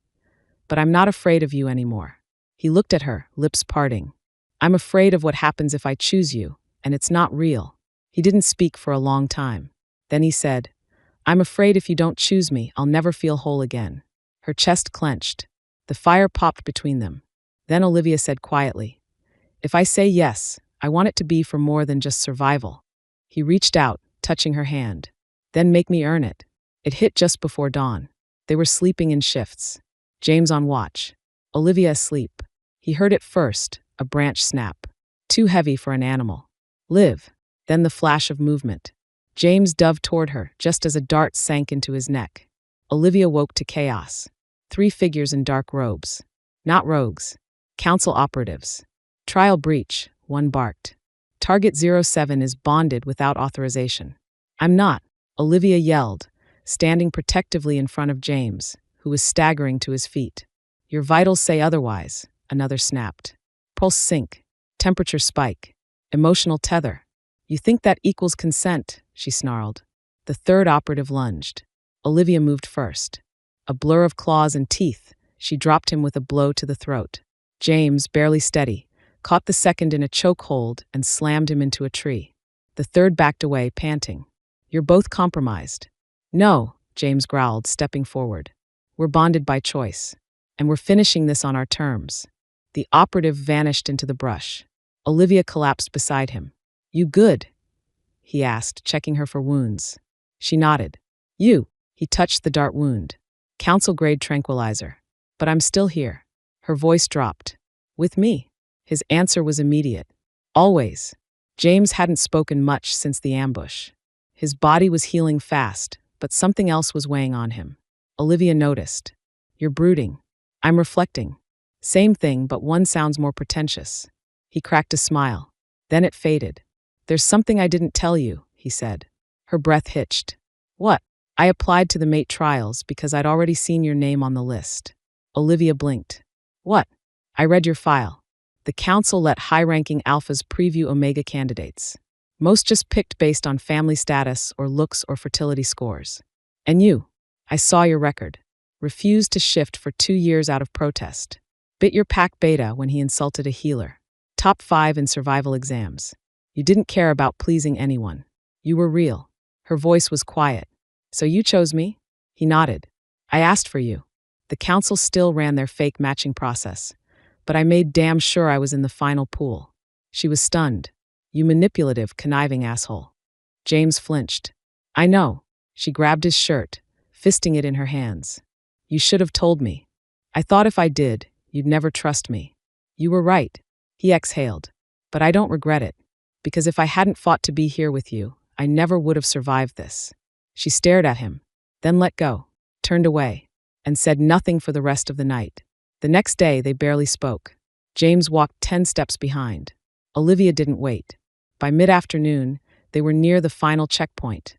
But I'm not afraid of you anymore. He looked at her, lips parting. I'm afraid of what happens if I choose you, and it's not real. He didn't speak for a long time. Then he said, I'm afraid if you don't choose me, I'll never feel whole again. Her chest clenched. The fire popped between them. Then Olivia said quietly, if I say yes, I want it to be for more than just survival. He reached out, touching her hand. Then make me earn it. It hit just before dawn. They were sleeping in shifts. James on watch. Olivia asleep. He heard it first, a branch snap. Too heavy for an animal. Live. Then the flash of movement. James dove toward her, just as a dart sank into his neck. Olivia woke to chaos. 3 figures in dark robes. Not rogues. Council operatives. Trial breach, one barked. Target 07 is bonded without authorization. I'm not, Olivia yelled, standing protectively in front of James, who was staggering to his feet. Your vitals say otherwise, another snapped. Pulse sink. Temperature spike. Emotional tether. You think that equals consent, she snarled. The third operative lunged. Olivia moved first. A blur of claws and teeth, she dropped him with a blow to the throat. James, barely steady, caught the second in a chokehold and slammed him into a tree. The third backed away, panting. You're both compromised. No, James growled, stepping forward. We're bonded by choice. And we're finishing this on our terms. The operative vanished into the brush. Olivia collapsed beside him. You good? He asked, checking her for wounds. She nodded. You. He touched the dart wound. Council-grade tranquilizer. But I'm still here. Her voice dropped. With me. His answer was immediate. Always. James hadn't spoken much since the ambush. His body was healing fast, but something else was weighing on him. Olivia noticed. You're brooding. I'm reflecting. Same thing, but one sounds more pretentious. He cracked a smile. Then it faded. There's something I didn't tell you, he said. Her breath hitched. What? I applied to the mate trials because I'd already seen your name on the list. Olivia blinked. What? I read your file. The council let high-ranking alphas preview Omega candidates. Most just picked based on family status or looks or fertility scores. And you? I saw your record. Refused to shift for 2 years out of protest. Bit your pack beta when he insulted a healer. Top 5 in survival exams. You didn't care about pleasing anyone. You were real. Her voice was quiet. So you chose me? He nodded. I asked for you. The council still ran their fake matching process, but I made damn sure I was in the final pool. She was stunned. You manipulative, conniving asshole. James flinched. I know. She grabbed his shirt, fisting it in her hands. You should have told me. I thought if I did, you'd never trust me. You were right. He exhaled. But I don't regret it. Because if I hadn't fought to be here with you, I never would have survived this. She stared at him, then let go, turned away, and said nothing for the rest of the night. The next day, they barely spoke. James walked 10 steps behind. Olivia didn't wait. By mid-afternoon, they were near the final checkpoint,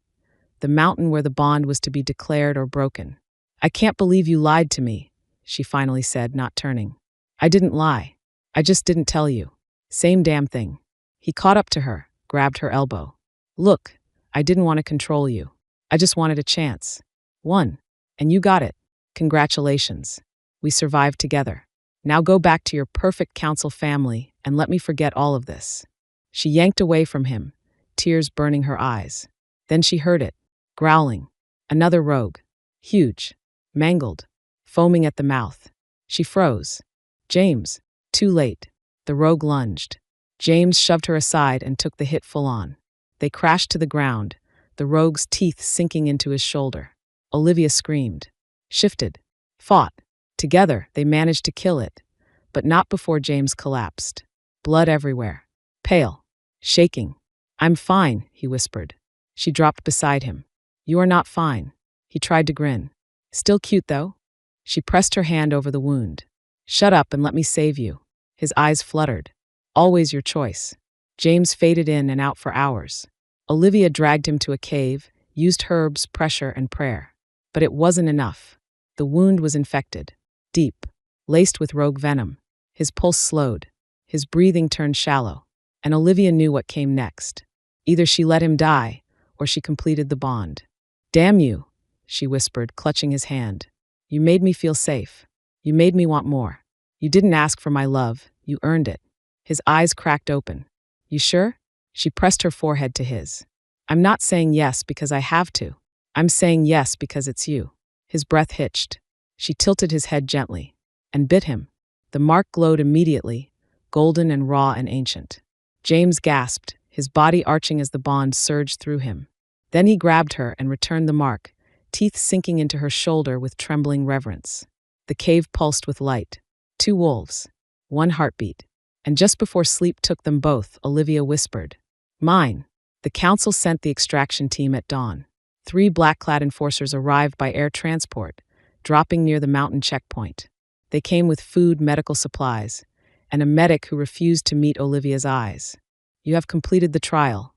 the mountain where the bond was to be declared or broken. I can't believe you lied to me, she finally said, not turning. I didn't lie. I just didn't tell you. Same damn thing. He caught up to her, grabbed her elbow. Look, I didn't want to control you. I just wanted a chance. One. And you got it. Congratulations. We survived together. Now go back to your perfect council family and let me forget all of this. She yanked away from him, tears burning her eyes. Then she heard it, growling. Another rogue. Huge. Mangled. Foaming at the mouth. She froze. James. Too late. The rogue lunged. James shoved her aside and took the hit full on. They crashed to the ground, the rogue's teeth sinking into his shoulder. Olivia screamed. Shifted. Fought. Together, they managed to kill it, but not before James collapsed. Blood everywhere. Pale. Shaking. I'm fine, he whispered. She dropped beside him. You are not fine. He tried to grin. Still cute, though? She pressed her hand over the wound. Shut up and let me save you. His eyes fluttered. Always your choice. James faded in and out for hours. Olivia dragged him to a cave, used herbs, pressure, and prayer. But it wasn't enough. The wound was infected. Deep. Laced with rogue venom. His pulse slowed. His breathing turned shallow. And Olivia knew what came next. Either she let him die, or she completed the bond. Damn you, she whispered, clutching his hand. You made me feel safe. You made me want more. You didn't ask for my love. You earned it. His eyes cracked open. You sure? She pressed her forehead to his. I'm not saying yes because I have to. I'm saying yes because it's you. His breath hitched. She tilted his head gently and bit him. The mark glowed immediately, golden and raw and ancient. James gasped, his body arching as the bond surged through him. Then he grabbed her and returned the mark, teeth sinking into her shoulder with trembling reverence. The cave pulsed with light. 2 wolves. 1 heartbeat. And just before sleep took them both, Olivia whispered, Mine. The council sent the extraction team at dawn. 3 black-clad enforcers arrived by air transport, dropping near the mountain checkpoint. They came with food, medical supplies, and a medic who refused to meet Olivia's eyes. You have completed the trial,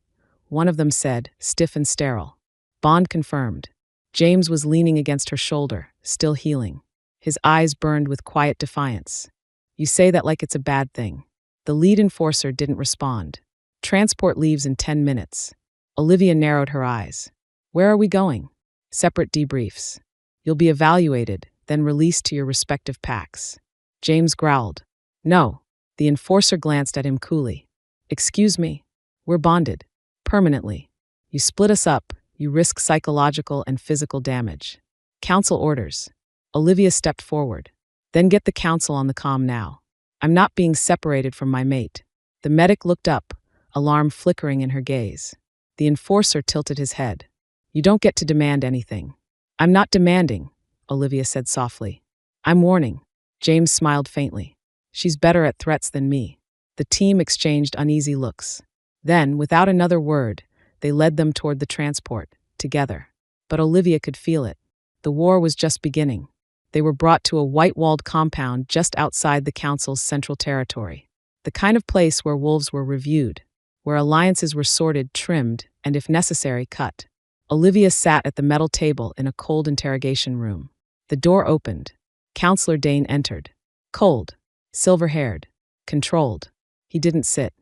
one of them said, stiff and sterile. Bond confirmed. James was leaning against her shoulder, still healing. His eyes burned with quiet defiance. You say that like it's a bad thing. The lead enforcer didn't respond. Transport leaves in 10 minutes. Olivia narrowed her eyes. Where are we going? Separate debriefs. You'll be evaluated, then released to your respective packs. James growled. No. The enforcer glanced at him coolly. Excuse me. We're bonded. Permanently. You split us up, you risk psychological and physical damage. Council orders. Olivia stepped forward. Then get the council on the comm now. I'm not being separated from my mate. The medic looked up, alarm flickering in her gaze. The enforcer tilted his head. You don't get to demand anything. I'm not demanding, Olivia said softly. I'm warning. James smiled faintly. She's better at threats than me. The team exchanged uneasy looks. Then, without another word, they led them toward the transport, together. But Olivia could feel it. The war was just beginning. They were brought to a white-walled compound just outside the council's central territory. The kind of place where wolves were reviewed, where alliances were sorted, trimmed, and if necessary, cut. Olivia sat at the metal table in a cold interrogation room. The door opened. Counselor Dane entered. Cold, silver-haired, controlled. He didn't sit.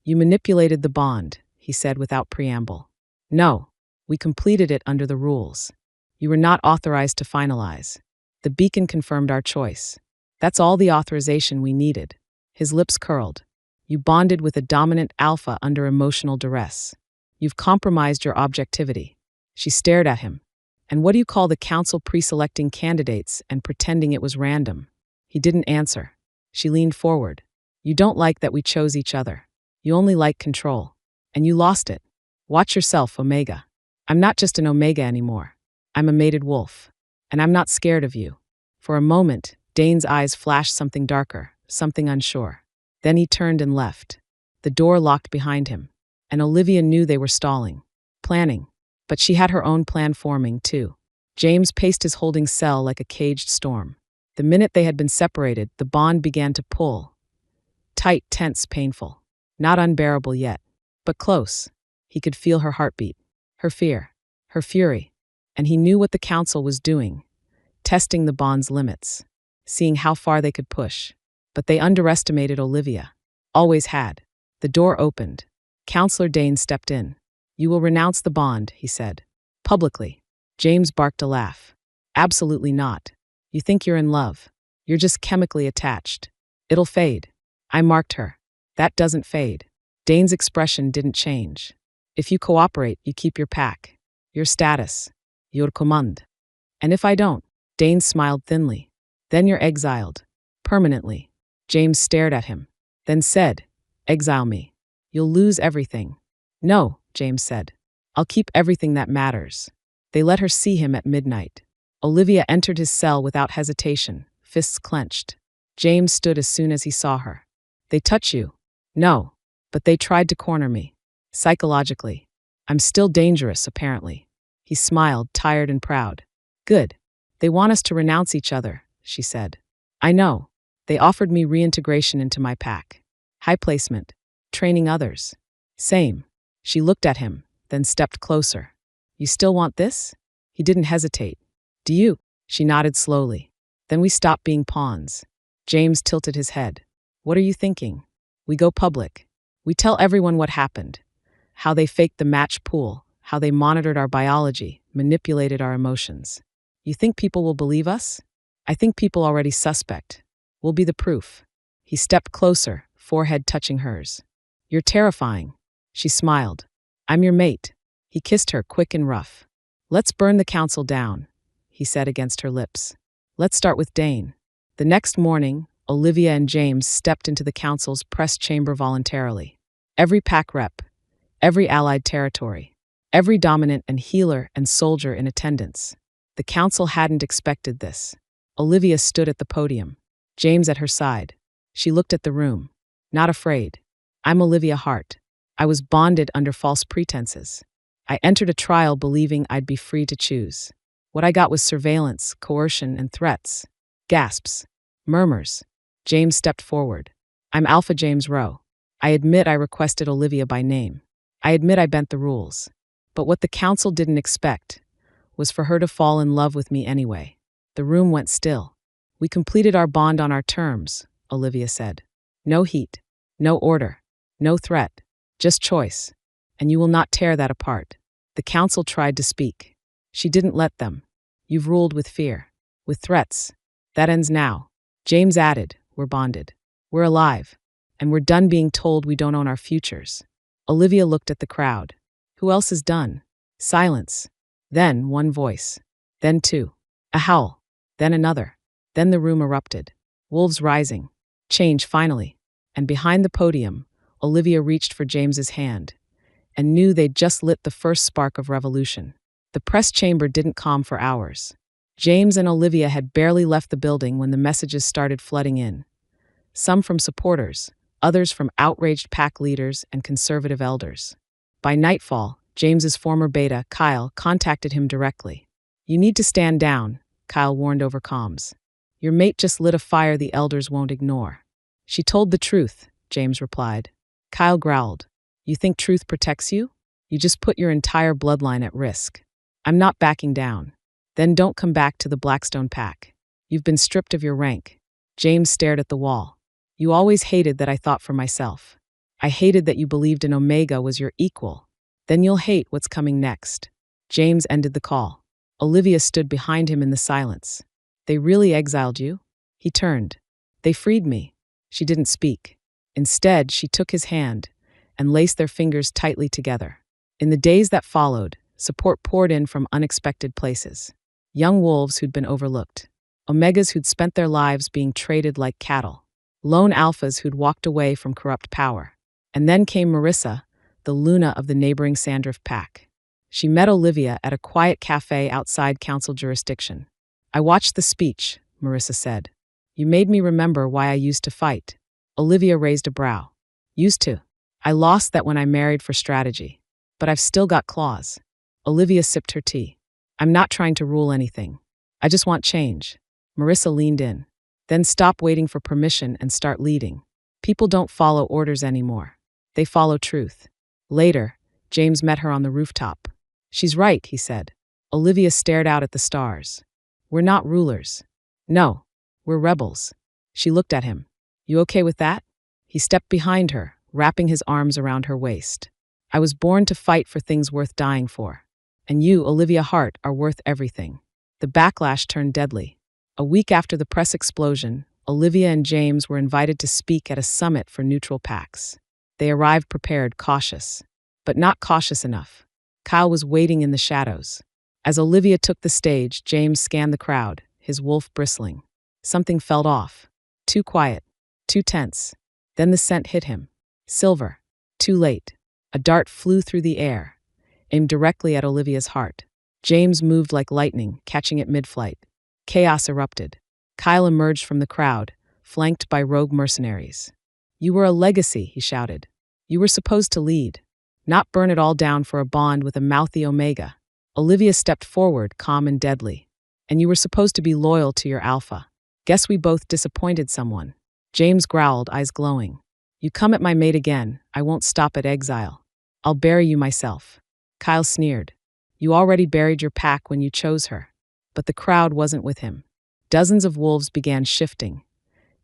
"You manipulated the bond," he said without preamble. "No, we completed it under the rules. You were not authorized to finalize. The beacon confirmed our choice. That's all the authorization we needed." His lips curled. "You bonded with a dominant alpha under emotional duress. You've compromised your objectivity." She stared at him. "And what do you call the council pre-selecting candidates and pretending it was random?" He didn't answer. She leaned forward. "You don't like that we chose each other. You only like control. And you lost it. Watch yourself, Omega. I'm not just an Omega anymore. I'm a mated wolf. And I'm not scared of you." For a moment, Dane's eyes flashed something darker, something unsure. Then he turned and left. The door locked behind him, and Olivia knew they were stalling, planning. But she had her own plan forming, too. James paced his holding cell like a caged storm. The minute they had been separated, the bond began to pull. Tight, tense, painful. Not unbearable yet, but close. He could feel her heartbeat, her fear, her fury. And he knew what the council was doing, testing the bond's limits, seeing how far they could push. But they underestimated Olivia. Always had. The door opened. Counselor Dane stepped in. "You will renounce the bond," he said. "Publicly." James barked a laugh. "Absolutely not. You think you're in love. You're just chemically attached. It'll fade." I marked her. "That doesn't fade." Dane's expression didn't change. "If you cooperate, you keep your pack. Your status. Your command. And if I don't," Dane smiled thinly, "then you're exiled. Permanently." James stared at him, then said, "Exile me. You'll lose everything." "No," James said. "I'll keep everything that matters." They let her see him at midnight. Olivia entered his cell without hesitation, fists clenched. James stood as soon as he saw her. "They touch you?" "No, but they tried to corner me. Psychologically. I'm still dangerous, apparently." He smiled, tired and proud. "Good. They want us to renounce each other," she said. "I know. They offered me reintegration into my pack. High placement. Training others. Same." She looked at him, then stepped closer. "You still want this?" He didn't hesitate. "Do you?" She nodded slowly. "Then we stop being pawns." James tilted his head. "What are you thinking? We go public. We tell everyone what happened. How they faked the match pool, how they monitored our biology, manipulated our emotions. You think people will believe us? I think people already suspect. We'll be the proof." He stepped closer, forehead touching hers. "You're terrifying." She smiled. "I'm your mate." He kissed her, quick and rough. "Let's burn the council down," he said against her lips. "Let's start with Dane." The next morning, Olivia and James stepped into the council's press chamber voluntarily. Every pack rep, every allied territory, every dominant and healer and soldier in attendance. The council hadn't expected this. Olivia stood at the podium, James at her side. She looked at the room. Not afraid. "I'm Olivia Hart. I was bonded under false pretenses. I entered a trial believing I'd be free to choose. What I got was surveillance, coercion, and threats." Gasps. Murmurs. James stepped forward. "I'm Alpha James Rowe. I admit I requested Olivia by name. I admit I bent the rules. But what the council didn't expect was for her to fall in love with me anyway." The room went still. "We completed our bond on our terms," Olivia said. "No heat, no order, no threat, just choice. And you will not tear that apart." The council tried to speak. She didn't let them. "You've ruled with fear, with threats. That ends now." James added, "We're bonded. We're alive. And we're done being told we don't own our futures." Olivia looked at the crowd. Who else is done? Silence. Then one voice. Then two. A howl. Then another. Then the room erupted. Wolves rising. Change finally. And behind the podium, Olivia reached for James's hand and knew they'd just lit the first spark of revolution. The press chamber didn't calm for hours. James and Olivia had barely left the building when the messages started flooding in. Some from supporters, others from outraged pack leaders and conservative elders. By nightfall, James's former beta, Kyle, contacted him directly. You need to stand down, Kyle warned over comms. Your mate just lit a fire the elders won't ignore. She told the truth, James replied. Kyle growled. You think truth protects you? You just put your entire bloodline at risk. I'm not backing down. Then don't come back to the Blackstone pack. You've been stripped of your rank. James stared at the wall. You always hated that I thought for myself. I hated that you believed an Omega was your equal. Then you'll hate what's coming next. James ended the call. Olivia stood behind him in the silence. They really exiled you? He turned. They freed me. She didn't speak. Instead, she took his hand and laced their fingers tightly together. In the days that followed, support poured in from unexpected places. Young wolves who'd been overlooked. Omegas who'd spent their lives being traded like cattle. Lone alphas who'd walked away from corrupt power. And then came Marissa, the Luna of the neighboring Sandrift pack. She met Olivia at a quiet cafe outside council jurisdiction. I watched the speech, Marissa said. You made me remember why I used to fight. Olivia raised a brow. Used to. I lost that when I married for strategy. But I've still got claws. Olivia sipped her tea. I'm not trying to rule anything. I just want change. Marissa leaned in. Then stop waiting for permission and start leading. People don't follow orders anymore. They follow truth. Later, James met her on the rooftop. She's right, he said. Olivia stared out at the stars. We're not rulers. No, we're rebels. She looked at him. You okay with that? He stepped behind her, wrapping his arms around her waist. I was born to fight for things worth dying for. And you, Olivia Hart, are worth everything. The backlash turned deadly. A week after the press explosion, Olivia and James were invited to speak at a summit for neutral packs. They arrived prepared, cautious. But not cautious enough. Kyle was waiting in the shadows. As Olivia took the stage, James scanned the crowd, his wolf bristling. Something felt off. Too quiet. Too tense. Then the scent hit him. Silver. Too late. A dart flew through the air, aimed directly at Olivia's heart. James moved like lightning, catching it mid-flight. Chaos erupted. Kyle emerged from the crowd, flanked by rogue mercenaries. You were a legacy, he shouted. You were supposed to lead, not burn it all down for a bond with a mouthy Omega. Olivia stepped forward, calm and deadly. And you were supposed to be loyal to your alpha. Guess we both disappointed someone. James growled, eyes glowing. You come at my mate again, I won't stop at exile. I'll bury you myself. Kyle sneered. You already buried your pack when you chose her. But the crowd wasn't with him. Dozens of wolves began shifting,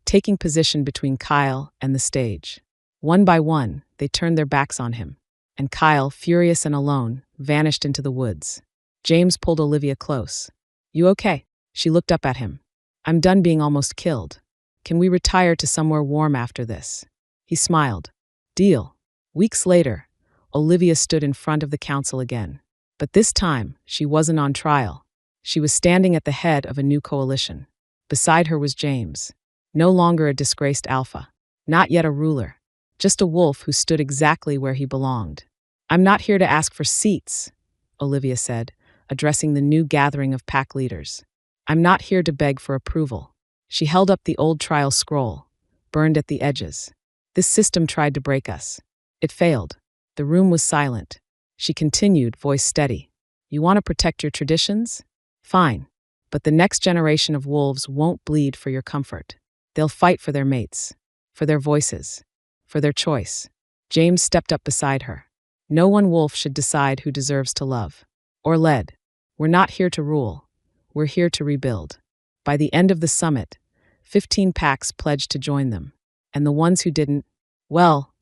taking position between Kyle and the stage. One by one, they turned their backs on him. And Kyle, furious and alone, vanished into the woods. James pulled Olivia close. You okay? She looked up at him. I'm done being almost killed. Can we retire to somewhere warm after this? He smiled. Deal. Weeks later, Olivia stood in front of the council again. But this time, she wasn't on trial. She was standing at the head of a new coalition. Beside her was James. No longer a disgraced alpha. Not yet a ruler. Just a wolf who stood exactly where he belonged. I'm not here to ask for seats, Olivia said, addressing the new gathering of pack leaders. I'm not here to beg for approval. She held up the old trial scroll, burned at the edges. This system tried to break us. It failed. The room was silent. She continued, voice steady. You want to protect your traditions? Fine. But the next generation of wolves won't bleed for your comfort. They'll fight for their mates, for their voices, for their choice. James stepped up beside her. No one wolf should decide who deserves to love. Or lead. We're not here to rule. We're here to rebuild. By the end of the summit, 15 packs pledged to join them. And the ones who didn't, well,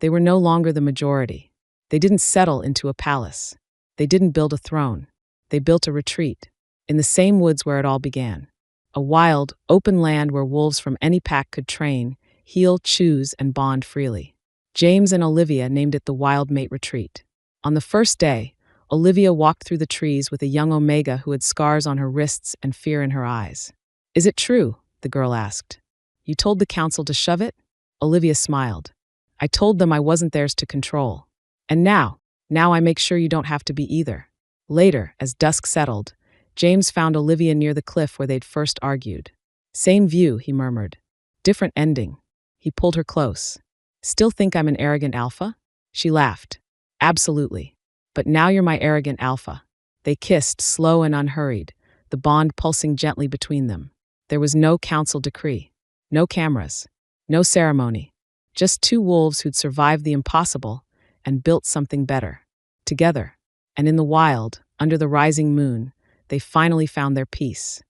they were no longer the majority. They didn't settle into a palace. They didn't build a throne. They built a retreat. In the same woods where it all began. A wild, open land where wolves from any pack could train, heal, choose, and bond freely. James and Olivia named it the Wild Mate Retreat. On the first day, Olivia walked through the trees with a young Omega who had scars on her wrists and fear in her eyes. Is it true? The girl asked. You told the council to shove it? Olivia smiled. I told them I wasn't theirs to control. And now I make sure you don't have to be either. Later, as dusk settled, James found Olivia near the cliff where they'd first argued. Same view, he murmured. Different ending. He pulled her close. Still think I'm an arrogant alpha? She laughed. Absolutely. But now you're my arrogant alpha. They kissed, slow and unhurried, the bond pulsing gently between them. There was no council decree, no cameras, no ceremony, just two wolves who'd survived the impossible and built something better. Together, and in the wild, under the rising moon, they finally found their peace.